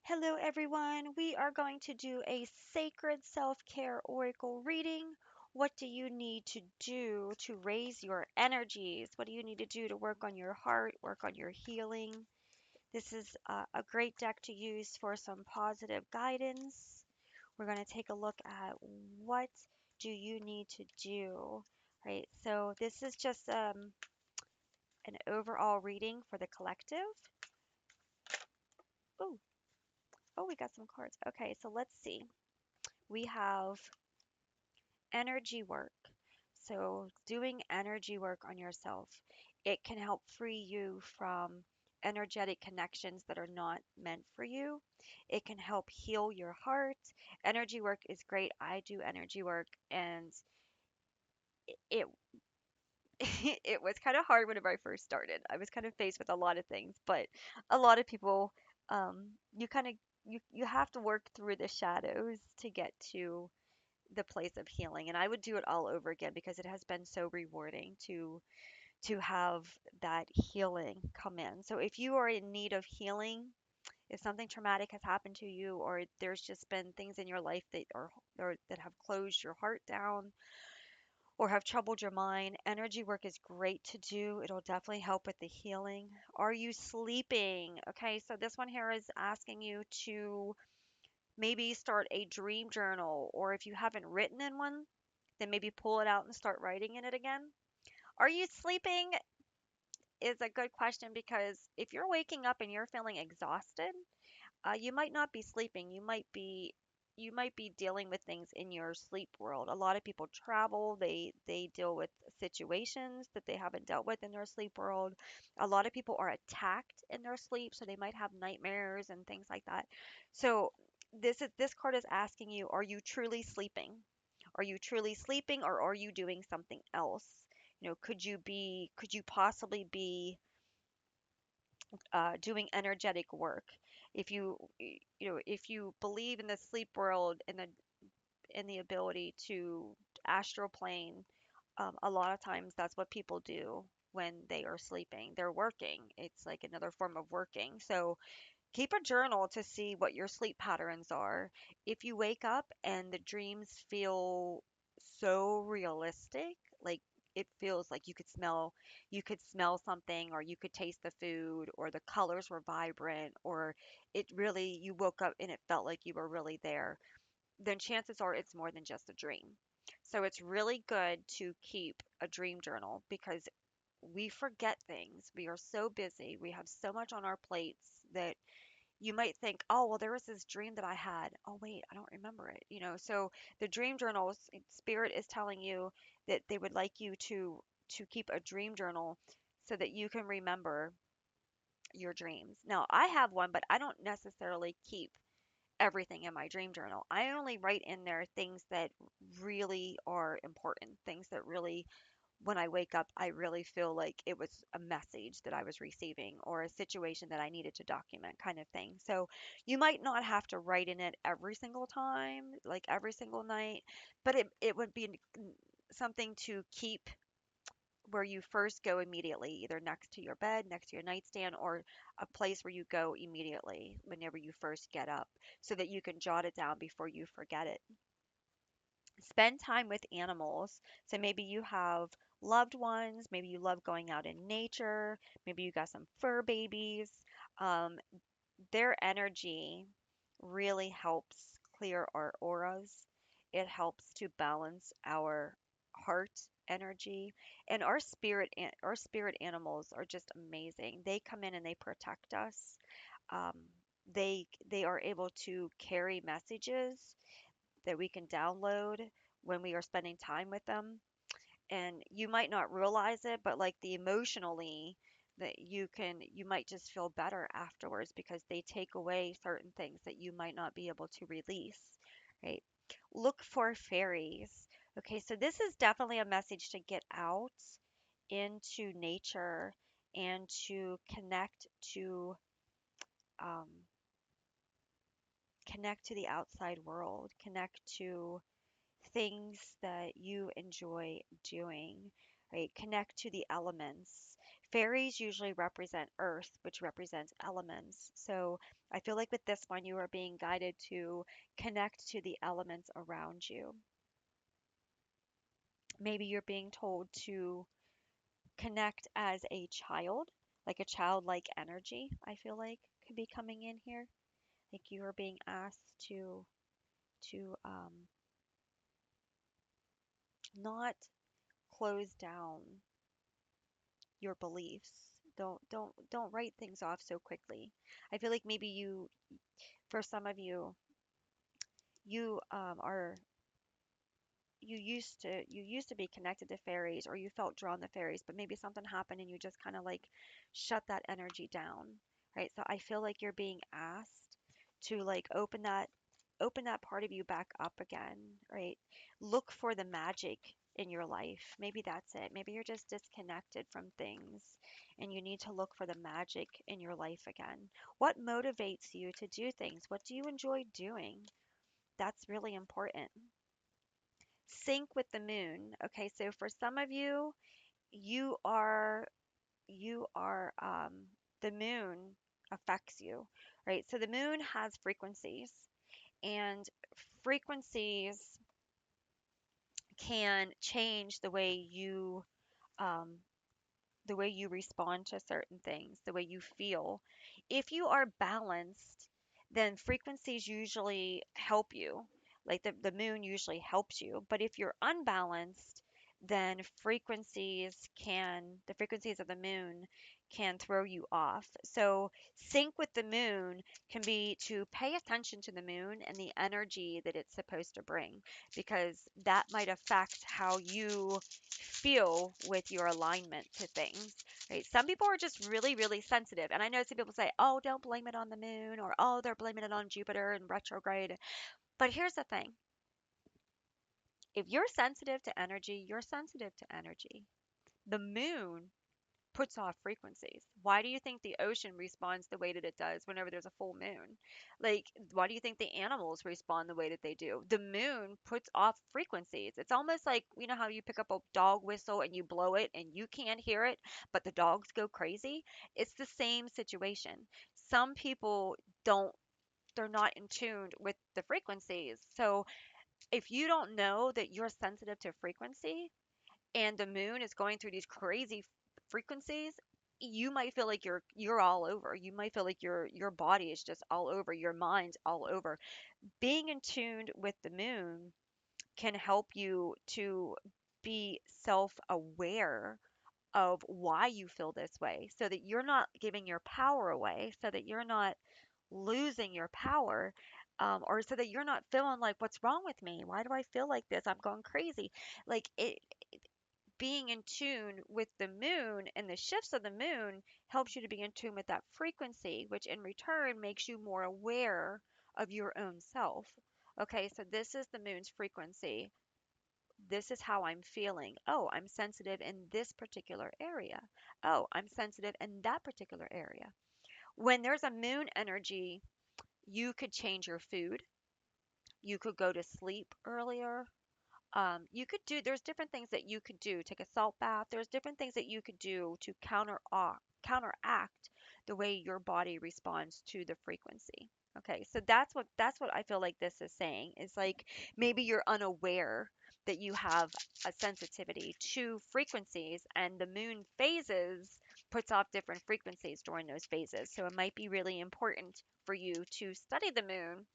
Hello, everyone. We are going to do a sacred self care oracle reading. What do you need to do to raise your energies? What do you need to do to work on your heart, work on your healing? This is a great deck to use for some positive guidance. We're going to take a look at what do you need to do, right? So this is just an overall reading for the collective. Oh, oh, we got some cards. Okay, so let's see. We have energy work. So, doing energy work on yourself, it can help free you from energetic connections that are not meant for you. It can help heal your heart. Energy work is great. I do energy work, and it it was kind of hard whenever I first started. I was kind of faced with a lot of things, but a lot of people, you kind of you have to work through the shadows to get to the place of healing, and I would do it all over again because it has been so rewarding to have that healing come in. So if you are in need of healing, if something traumatic has happened to you, or there's just been things in your life that are or that have closed your heart down or have troubled your mind, energy work is great to do. It'll definitely help with the healing. Are you sleeping? Okay, so this one here is asking you to maybe start a dream journal, or if you haven't written in one, then maybe pull it out and start writing in it again. Are you sleeping? Is a good question because if you're waking up and you're feeling exhausted, you might not be sleeping. You might be dealing with things in your sleep world. A lot of people travel, they deal with situations that they haven't dealt with in their sleep world. A lot of people are attacked in their sleep, so they might have nightmares and things like that. So this card is asking you, are you truly sleeping? Are you truly sleeping, or are you doing something else? Could you possibly be doing energetic work? If you believe in the sleep world and the ability to astral plane, a lot of times that's what people do when they are sleeping. They're working. It's like another form of working. So keep a journal to see what your sleep patterns are. If you wake up and the dreams feel so realistic, like it feels like you could smell something, or you could taste the food, or the colors were vibrant, or it really you woke up and it felt like you were really there, then chances are it's more than just a dream. So it's really good to keep a dream journal because we forget things. We are so busy. We have so much on our plates that you might think, oh, well, there was this dream that I had. Oh, wait, I don't remember it. So the dream journals, Spirit is telling you that they would like you to keep a dream journal so that you can remember your dreams. Now, I have one, but I don't necessarily keep everything in my dream journal. I only write in there things that really are important, things that really when I wake up, I really feel like it was a message that I was receiving or a situation that I needed to document, kind of thing. So you might not have to write in it every single time, like every single night, but it would be something to keep where you first go immediately, either next to your bed, next to your nightstand, or a place where you go immediately whenever you first get up so that you can jot it down before you forget it. Spend time with animals. So maybe you have loved ones, maybe you love going out in nature, maybe you got some fur babies. Um, their energy really helps clear our auras. It helps to balance our heart energy, and our spirit animals are just amazing. They come in and they protect us. Um, they are able to carry messages that we can download when we are spending time with them. And you might not realize it, but like the emotionally that you might just feel better afterwards because they take away certain things that you might not be able to release, right? Look for fairies. Okay, so this is definitely a message to get out into nature and to um, connect to the outside world, connect to things that you enjoy doing, right? Connect to the elements. Fairies usually represent earth, which represents elements. So I feel like with this one, you are being guided to connect to the elements around you. Maybe you're being told to connect as a child, like a childlike energy, I feel like could be coming in here. Like you are being asked to not close down your beliefs. Don't write things off so quickly. I feel like maybe you, for some of you, you are you used to be connected to fairies or you felt drawn to fairies, but maybe something happened and you just kind of like shut that energy down, right? So I feel like you're being asked to like open that part of you back up again, right? Look for the magic in your life. Maybe that's it. Maybe you're just disconnected from things and you need to look for the magic in your life again. What motivates you to do things? What do you enjoy doing? That's really important. Sync with the moon. Okay, so for some of you, you are the moon affects you, right? So the moon has frequencies, and frequencies can change um, the way you respond to certain things, the way you feel. If you are balanced, then frequencies usually help you. Like the moon usually helps you. But if you're unbalanced, then the frequencies of the moon can throw you off. So, sync with the moon can be to pay attention to the moon and the energy that it's supposed to bring, because that might affect how you feel with your alignment to things, right? Some people are just really, really sensitive. And I know some people say, oh, don't blame it on the moon, or oh, they're blaming it on Jupiter and retrograde. But here's the thing, if you're sensitive to energy, you're sensitive to energy. The moon puts off frequencies. Why do you think the ocean responds the way that it does whenever there's a full moon? Like, why do you think the animals respond the way that they do? The moon puts off frequencies. It's almost like, you know how you pick up a dog whistle and you blow it and you can't hear it, but the dogs go crazy? It's the same situation. Some people don't they're not in tune with the frequencies. So if you don't know that you're sensitive to frequency, and the moon is going through these crazy frequencies, you might feel like you're all over. You might feel like your body is just all over, your mind's all over. Being in tune with the moon can help you to be self-aware of why you feel this way, so that you're not giving your power away, so that you're not losing your power, or so that you're not feeling like, what's wrong with me? Why do I feel like this? I'm going crazy. Like it, being in tune with the moon and the shifts of the moon helps you to be in tune with that frequency, which in return makes you more aware of your own self. Okay, so this is the moon's frequency. This is how I'm feeling. Oh, I'm sensitive in this particular area. Oh, I'm sensitive in that particular area. When there's a moon energy, you could change your food. You could go to sleep earlier. You could do, there's different things that you could do. Take a salt bath. There's different things that you could do to counteract the way your body responds to the frequency. Okay, so that's what I feel like this is saying, is like maybe you're unaware that you have a sensitivity to frequencies, and the moon phases puts off different frequencies during those phases. So it might be really important for you to study the moon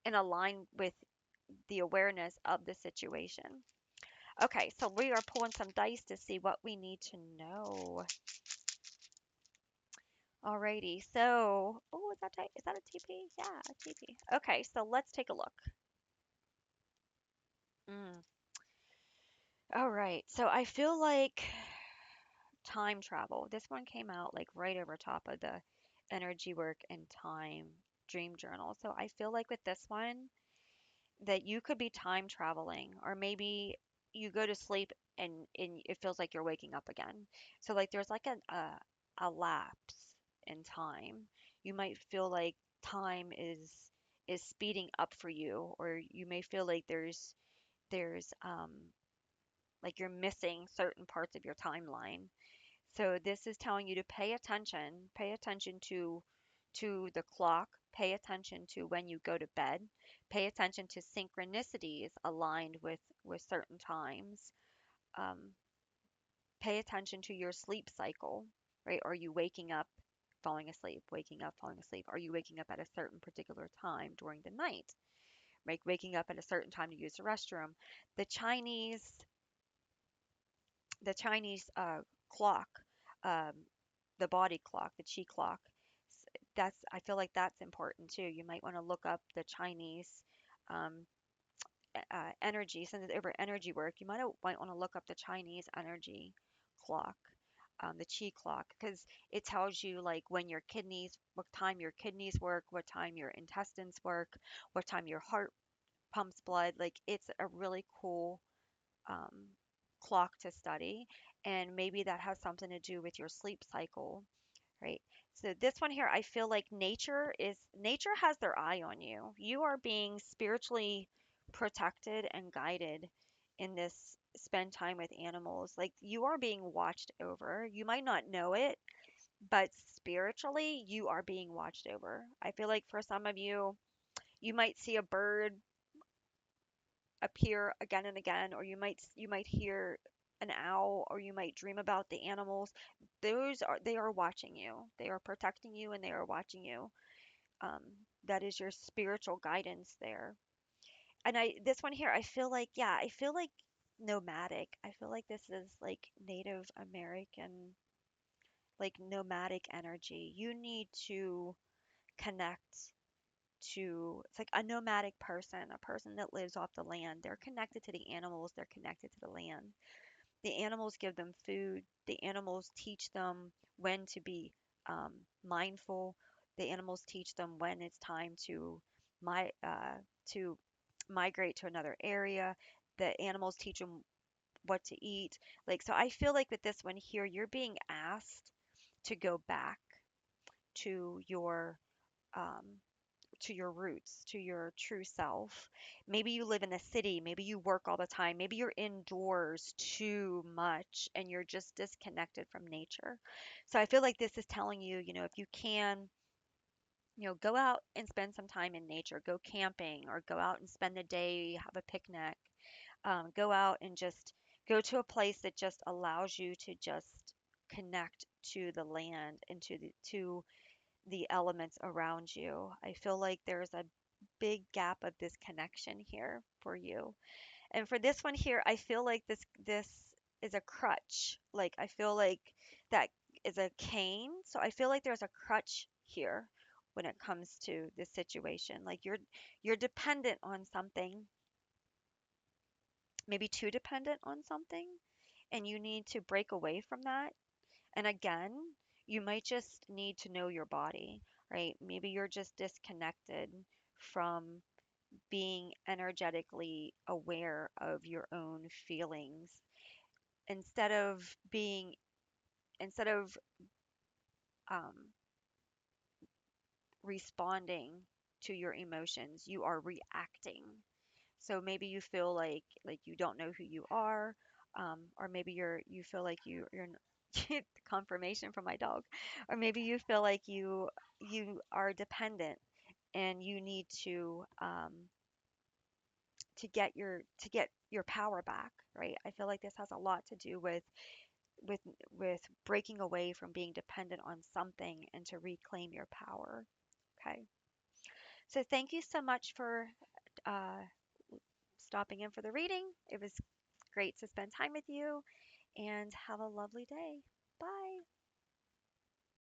and align with the awareness of the situation. Okay, so we are pulling some dice to see what we need to know. Alrighty, so, oh, is that a TP? Yeah, a TP. Okay, so let's take a look. Mm. All right, so I feel like time travel. This one came out like right over top of the energy work and time dream journal. So I feel like with this one, that you could be time traveling, or maybe you go to sleep and it feels like you're waking up again. So like there's like a lapse in time. You might feel like time is speeding up for you, or you may feel like there's like you're missing certain parts of your timeline. So this is telling you to pay attention to the clock, pay attention to when you go to bed, pay attention to synchronicities aligned with certain times. Um, Pay attention to your sleep cycle, right? Are you waking up, falling asleep, waking up, falling asleep? Are you waking up at a certain particular time during the night? Like waking up at a certain time to use the restroom. The Chinese, the Chinese clock, um, the body clock, the chi clock. That's I feel like that's important too. You might want to look up the Chinese um, energy, since it's over energy work. You might want to look up the Chinese energy clock, the chi clock, because it tells you like when your kidneys, what time your kidneys work, what time your intestines work, what time your heart pumps blood. Like it's a really cool um, clock to study, and maybe that has something to do with your sleep cycle, right? So this one here, I feel like nature has their eye on you. You are being spiritually protected and guided in this spend time with animals. Like you are being watched over. You might not know it, but spiritually you are being watched over. I feel like for some of you, you might see a bird appear again and again, or you might hear an owl, or you might dream about the animals. They are watching you. They are protecting you, and they are watching you. um, that is your spiritual guidance there. And I this one here, I feel like, yeah, I feel like nomadic. I feel like this is like Native American, like nomadic energy. You need to connect to, it's like a nomadic person, a person that lives off the land. They're connected to the animals, they're connected to the land. The animals give them food, the animals teach them when to be um, mindful, the animals teach them when it's time my to migrate to another area. The animals teach them what to eat. Like, so I feel like with this one here, you're being asked to go back to um, your roots, to your true self. Maybe you live in a city, maybe you work all the time, maybe you're indoors too much and you're just disconnected from nature. So I feel like this is telling you, if you can, go out and spend some time in nature, go camping or go out and spend the day, have a picnic, go out and just go to a place that just allows you to just connect to the land and to the elements around you. I feel like there's a big gap of disconnection here for you. And for this one here, I feel like this is a crutch. Like I feel like that is a cane. So I feel like there's a crutch here when it comes to this situation. Like you're dependent on something, maybe too dependent on something, and you need to break away from that. And again, you might just need to know your body, right? Maybe you're just disconnected from being energetically aware of your own feelings instead of being instead of um, responding to your emotions, you are reacting. So maybe you feel like you don't know who you are, or maybe you feel like you're confirmation from my dog, or maybe you feel like you are dependent and you need to get your power back, right? I feel like this has a lot to do with with breaking away from being dependent on something and to reclaim your power. Okay. So thank you so much for uh, stopping in for the reading. It was great to spend time with you, and have a lovely day. Bye.